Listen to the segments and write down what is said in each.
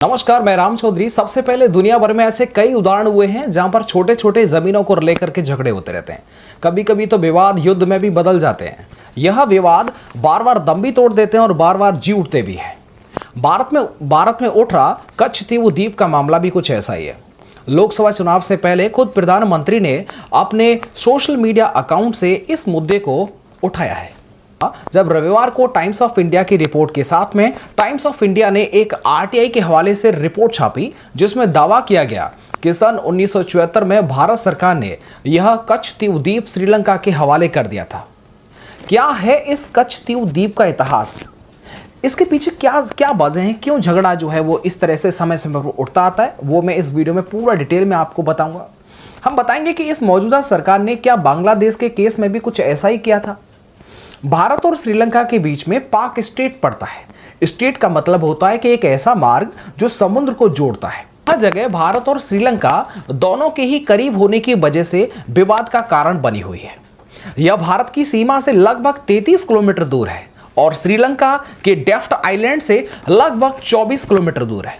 नमस्कार, मैं राम चौधरी। सबसे पहले दुनिया भर में ऐसे कई उदाहरण हुए हैं जहां पर छोटे छोटे जमीनों को लेकर के झगड़े होते रहते हैं। कभी कभी तो विवाद युद्ध में भी बदल जाते हैं। यह विवाद बार बार दम भी तोड़ देते हैं और बार बार जी उठते भी हैं। भारत में उठ रहा कच्छ तीव द्वीप का मामला भी कुछ ऐसा ही है। लोकसभा चुनाव से पहले खुद प्रधानमंत्री ने अपने सोशल मीडिया अकाउंट से इस मुद्दे को उठाया है। जब रविवार को टाइम्स ऑफ इंडिया की रिपोर्ट के साथ में टाइम्स ऑफ इंडिया ने एक आरटीआई के हवाले से रिपोर्ट छापी, जिसमें दावा किया गया कि सन 1974 में भारत सरकार ने यह कच्छ तीव द्वीप श्रीलंका के हवाले कर दिया था। क्या है इस कच्छ तीव द्वीप का इतिहास? इसके पीछे क्या क्या वजह है, क्यों झगड़ा जो है वो इस तरह से समय समय पर उठता आता है, वो मैं इस वीडियो में पूरा डिटेल में आपको बताऊंगा। हम बताएंगे कि इस मौजूदा सरकार ने क्या बांग्लादेश के केस में भी कुछ ऐसा ही किया था। भारत और श्रीलंका के बीच में पाक स्टेट पड़ता है। स्टेट का मतलब होता है कि एक ऐसा मार्ग जो समुद्र को जोड़ता है। यह जगह भारत और श्रीलंका दोनों के ही करीब होने की वजह से विवाद का कारण बनी हुई है। यह भारत की सीमा से लगभग 33 किलोमीटर दूर है और श्रीलंका के डेफ्ट आइलैंड से लगभग 24 किलोमीटर दूर है।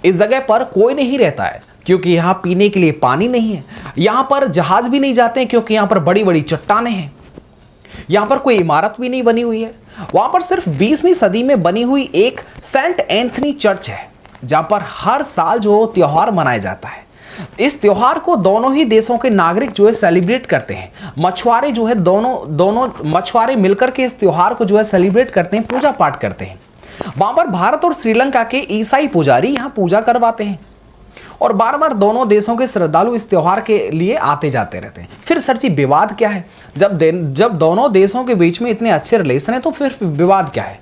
इस जगह पर कोई नहीं रहता है क्योंकि यहाँ पीने के लिए पानी नहीं है। यहाँ पर जहाज भी नहीं जाते हैं क्योंकि यहाँ पर बड़ी बड़ी चट्टानें हैं। यहां पर कोई इमारत भी नहीं बनी हुई है। वहां पर सिर्फ 20वीं सदी में बनी हुई एक सेंट एंथनी चर्च है, जहां पर हर साल जो त्योहार मनाया जाता है। इस त्योहार को दोनों ही देशों के नागरिक जो है सेलिब्रेट करते हैं। मछुआरे जो है दोनों मछुआरे मिलकर के इस त्योहार को जो है सेलिब्रेट करते हैं, पूजा पाठ करते हैं। वहां पर भारत और श्रीलंका के ईसाई पुजारी यहां पूजा करवाते हैं और बार बार दोनों देशों के श्रद्धालु इस त्योहार के लिए आते जाते रहते हैं। फिर सर जी विवाद क्या है? जब दोनों देशों के बीच में इतने अच्छे रिलेशन है तो फिर विवाद क्या है?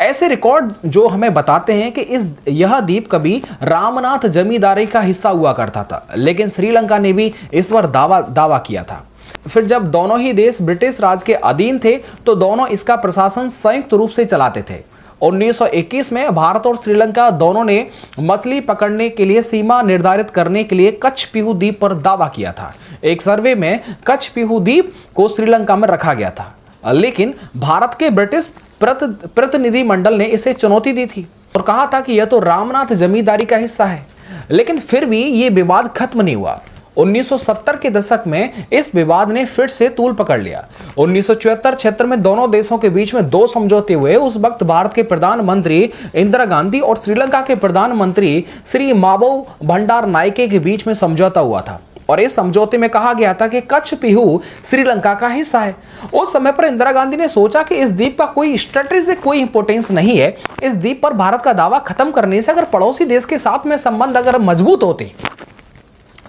ऐसे रिकॉर्ड जो हमें बताते हैं कि यह द्वीप कभी रामनाथ जमींदारी का हिस्सा हुआ करता था, लेकिन श्रीलंका ने भी इस पर दावा किया था। फिर जब दोनों ही देश ब्रिटिश राज के अधीन थे तो दोनों इसका प्रशासन संयुक्त रूप से चलाते थे। 1921 में भारत और श्रीलंका दोनों ने मछली पकड़ने के लिए सीमा निर्धारित करने के लिए कच्छ पीहू द्वीप पर दावा किया था। एक सर्वे में कच्छ पीहू द्वीप को श्रीलंका में रखा गया था, लेकिन भारत के ब्रिटिश प्रतिनिधिमंडल ने इसे चुनौती दी थी और कहा था कि यह तो रामनाथ जमींदारी का हिस्सा है। लेकिन फिर भी ये विवाद खत्म नहीं हुआ। 1970 के दशक में इस विवाद ने फिर से तूल पकड़ लिया। 1974-76 में दोनों देशों के बीच में दो समझौते हुए। उस वक्त भारत के प्रधानमंत्री इंदिरा गांधी और श्रीलंका के प्रधानमंत्री श्री माबो भंडार नायके के बीच में समझौता हुआ था और इस समझौते में कहा गया था कि कच्छ पीहू श्रीलंका का हिस्सा है। उस समय पर इंदिरा गांधी ने सोचा कि इस द्वीप का कोई स्ट्रेटेजिक कोई इंपोर्टेंस नहीं है। इस द्वीप पर भारत का दावा खत्म करने से अगर पड़ोसी देश के साथ में संबंध अगर मजबूत होते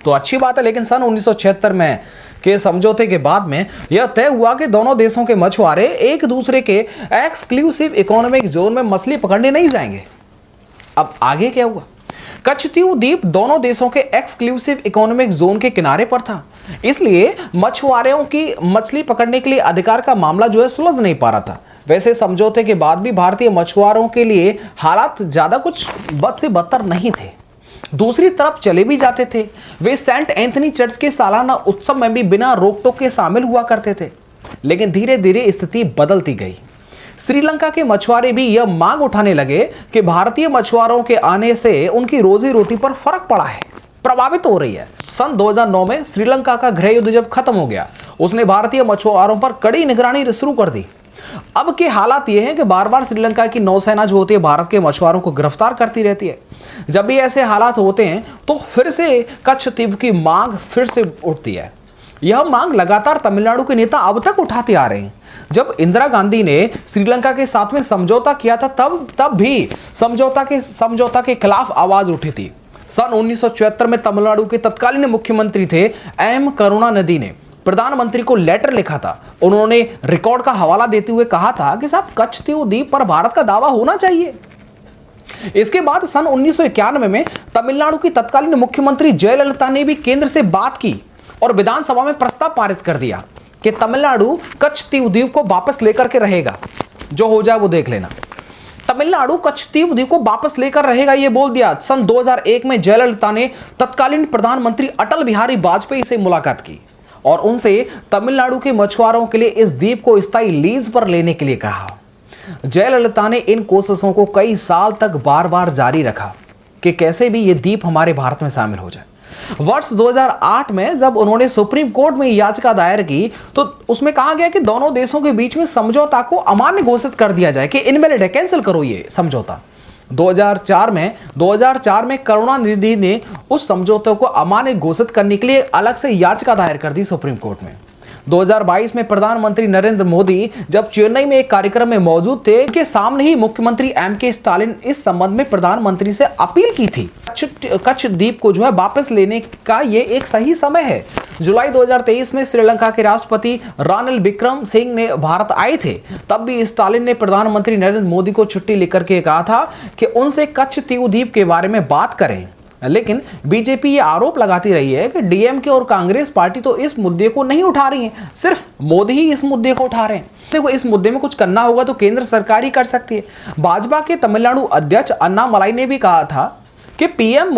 तो अच्छी बात है। लेकिन सन 1976 में के समझौते के बाद में यह तय हुआ कि दोनों देशों के मछुआरे एक दूसरे के एक्सक्लूसिव इकोनॉमिक जोन में मछली पकड़ने नहीं जाएंगे। अब आगे क्या हुआ? कच्छ तीव द्वीप दोनों देशों के एक्सक्लूसिव इकोनॉमिक जोन के किनारे पर था, इसलिए मछुआरों की मछली पकड़ने के लिए अधिकार का मामला जो है सुलझ नहीं पा रहा था। वैसे समझौते के बाद भी भारतीय मछुआरों के लिए हालात ज्यादा कुछ बद से बदतर नहीं थे। दूसरी तरफ चले भी जाते थे। वे सेंट एंथनी चर्च के सालाना उत्सव में भी बिना रोक टोक के शामिल हुआ करते थे। लेकिन धीरे धीरे स्थिति बदलती गई। श्रीलंका के मछुआरे भी यह मांग उठाने लगे कि भारतीय मछुआरों के आने से उनकी रोजी रोटी पर फर्क पड़ा है, प्रभावित हो रही है। सन 2009 में श्रीलंका का गृह युद्ध जब खत्म हो गया, उसने भारतीय मछुआरों पर कड़ी निगरानी शुरू कर दी। अब के हालात ये हैं कि बार बार श्रीलंका की नौसेना जो होती है भारत के मछुआरों को गिरफ्तार करती रहती है। जब भी ऐसे हालात होते हैं तो फिर से कच्छ तीव की मांग फिर से उठती है। यह मांग लगातार तमिलनाडु के नेता अब तक उठाते आ रहे हैं। जब इंदिरा गांधी ने श्रीलंका के साथ में समझौता किया था तब भी समझौता के खिलाफ आवाज उठी थी। सन 1974 में तमिलनाडु के तत्कालीन मुख्यमंत्री थे एम करुणानिधि ने प्रधानमंत्री को लेटर लिखा था। उन्होंने रिकॉर्ड का हवाला देते हुए कहा था कि साहब कच्छ तीव द्वीप पर भारत का दावा होना चाहिए। इसके बाद सन 1991 में तमिलनाडु की तत्कालीन मुख्यमंत्री जयललिता ने भी केंद्र से बात की और विधानसभा में प्रस्ताव पारित कर दिया कि तमिलनाडु कच्छ तीव द्वीप को वापस लेकर के रहेगा। जो हो जाए वो देख लेना। तमिलनाडु कच्छ तीव द्वीप को वापस लेकर रहेगा, ये बोल दिया। सन 2001 में जयललिता ने तत्कालीन प्रधानमंत्री अटल बिहारी वाजपेयी से मुलाकात की और उनसे तमिलनाडु के मछुआरों के लिए इस द्वीप को स्थायी लीज पर लेने के लिए कहा। जयललिता ने इन कोशिशों को कई साल तक बार बार जारी रखा। कि कैसे भी ये द्वीप हमारे भारत में शामिल हो जाए। वर्ष 2008 में जब उन्होंने सुप्रीम कोर्ट में याचिका दायर की तो उसमें कहा गया कि दोनों देशों के बीच में समझौता को अमान्य घोषित कर दिया जाए, कि इनवैलिड है, कैंसिल करो ये समझौता। 2004 में करुणानिधि ने उस समझौते को अमान्य घोषित करने के लिए अलग से याचिका दायर कर दी सुप्रीम कोर्ट में। 2022 में प्रधानमंत्री नरेंद्र मोदी जब चेन्नई में एक कार्यक्रम में मौजूद थे, के सामने ही मुख्यमंत्री एम.के. स्टालिन इस संबंध में प्रधानमंत्री से अपील की थी। कच्छ द्वीप को जो है वापस लेने का ये एक सही समय है। जुलाई 2023 में श्रीलंका के राष्ट्रपति रानिल विक्रमसिंघे ने भारत आए थे, तब भी स्टालिन ने प्रधानमंत्री नरेंद्र मोदी को चिट्ठी लिखकर के कहा था कि उनसे कच्छ द्वीप के बारे में बात करें। लेकिन बीजेपी ये आरोप लगाती रही है कि डीएमके और कांग्रेस पार्टी तो इस मुद्दे को नहीं उठा रही है, सिर्फ मोदी ही इस मुद्दे को उठा रहे हैं। देखो, इस मुद्दे में कुछ करना होगा तो केंद्र सरकार ही कर सकती है। भाजपा के तमिलनाडु अध्यक्ष अन्नामलाई ने भी कहा था कि पीएम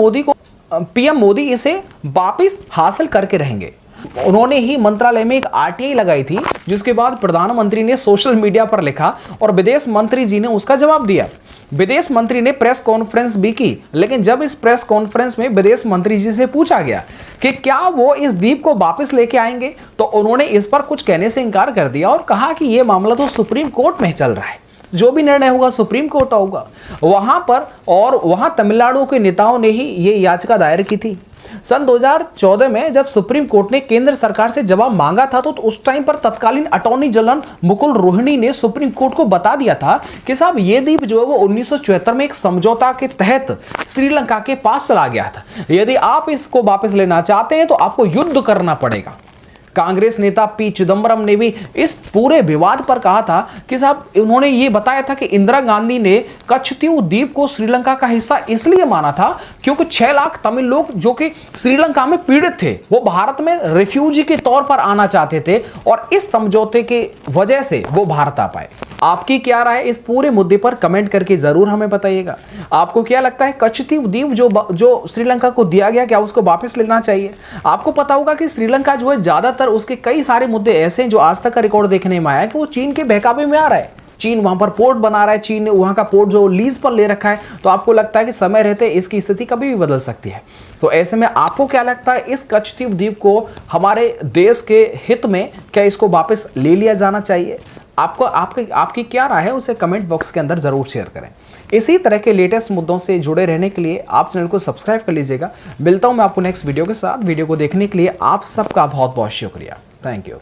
मोदी इसे वापस हासिल करके रहेंगे। उन्होंने ही मंत्रालय में एक आरटीआई लगाई थी, जिसके बाद प्रधानमंत्री ने सोशल मीडिया पर लिखा और विदेश मंत्री जी ने उसका जवाब दिया। विदेश मंत्री ने प्रेस कॉन्फ्रेंस भी की, लेकिन जब इस प्रेस कॉन्फ्रेंस में विदेश मंत्री जी से पूछा गया कि क्या वो इस द्वीप को वापस लेके आएंगे, तो उन्होंने इस पर कुछ कहने से इनकार कर दिया और कहा कि ये मामला तो सुप्रीम कोर्ट में चल रहा है, जो भी निर्णय होगा सुप्रीम कोर्ट होगा वहां पर। और वहां तमिलनाडु के नेताओं ने ही ये याचिका दायर की थी। सन 2014 में जब सुप्रीम कोर्ट ने केंद्र सरकार से जवाब मांगा था, तो उस टाइम पर तत्कालीन अटॉर्नी जनरल मुकुल रोहिणी ने सुप्रीम कोर्ट को बता दिया था कि साहब ये द्वीप जो है वो 1974 में एक समझौता के तहत श्रीलंका के पास चला गया था। यदि आप इसको वापस लेना चाहते हैं तो आपको युद्ध करना पड़ेगा। कांग्रेस नेता पी चिदम्बरम ने भी इस पूरे विवाद पर कहा था कि साहब, उन्होंने ये बताया था कि इंदिरा गांधी ने कच्छतीव द्वीप को श्रीलंका का हिस्सा इसलिए माना था क्योंकि 6 लाख तमिल लोग जो कि श्रीलंका में पीड़ित थे, वो भारत में रिफ्यूजी के तौर पर आना चाहते थे और इस समझौते के वजह से वो भारत आ पाए। आपकी क्या राय इस पूरे मुद्दे पर कमेंट करके जरूर हमें बताइएगा। आपको क्या लगता है, कच्छतीव द्वीप जो श्रीलंका को दिया गया, क्या उसको वापस लेना चाहिए? आपको पता होगा कि श्रीलंका जो है ज्यादातर उसके कई सारे मुद्दे ऐसे हैं जो आज तक का रिकॉर्ड देखने में आया कि वो चीन के बहकावे में आ रहा है। चीन वहां पर पोर्ट बना रहा है, चीन ने वहां का पोर्ट जो लीज पर ले रखा है, तो आपको लगता है कि समय रहते इसकी स्थिति कभी भी बदल सकती है। तो ऐसे में आपको क्या लगता है, इस कच्छतीव द्वीप को हमारे देश के हित में क्या इसको वापस ले लिया जाना चाहिए? आपकी क्या राय है, उसे कमेंट बॉक्स के अंदर जरूर शेयर करें। इसी तरह के लेटेस्ट मुद्दों से जुड़े रहने के लिए आप चैनल को सब्सक्राइब कर लीजिएगा। मिलता हूं मैं आपको नेक्स्ट वीडियो के साथ। वीडियो को देखने के लिए आप सबका बहुत बहुत शुक्रिया। Thank you.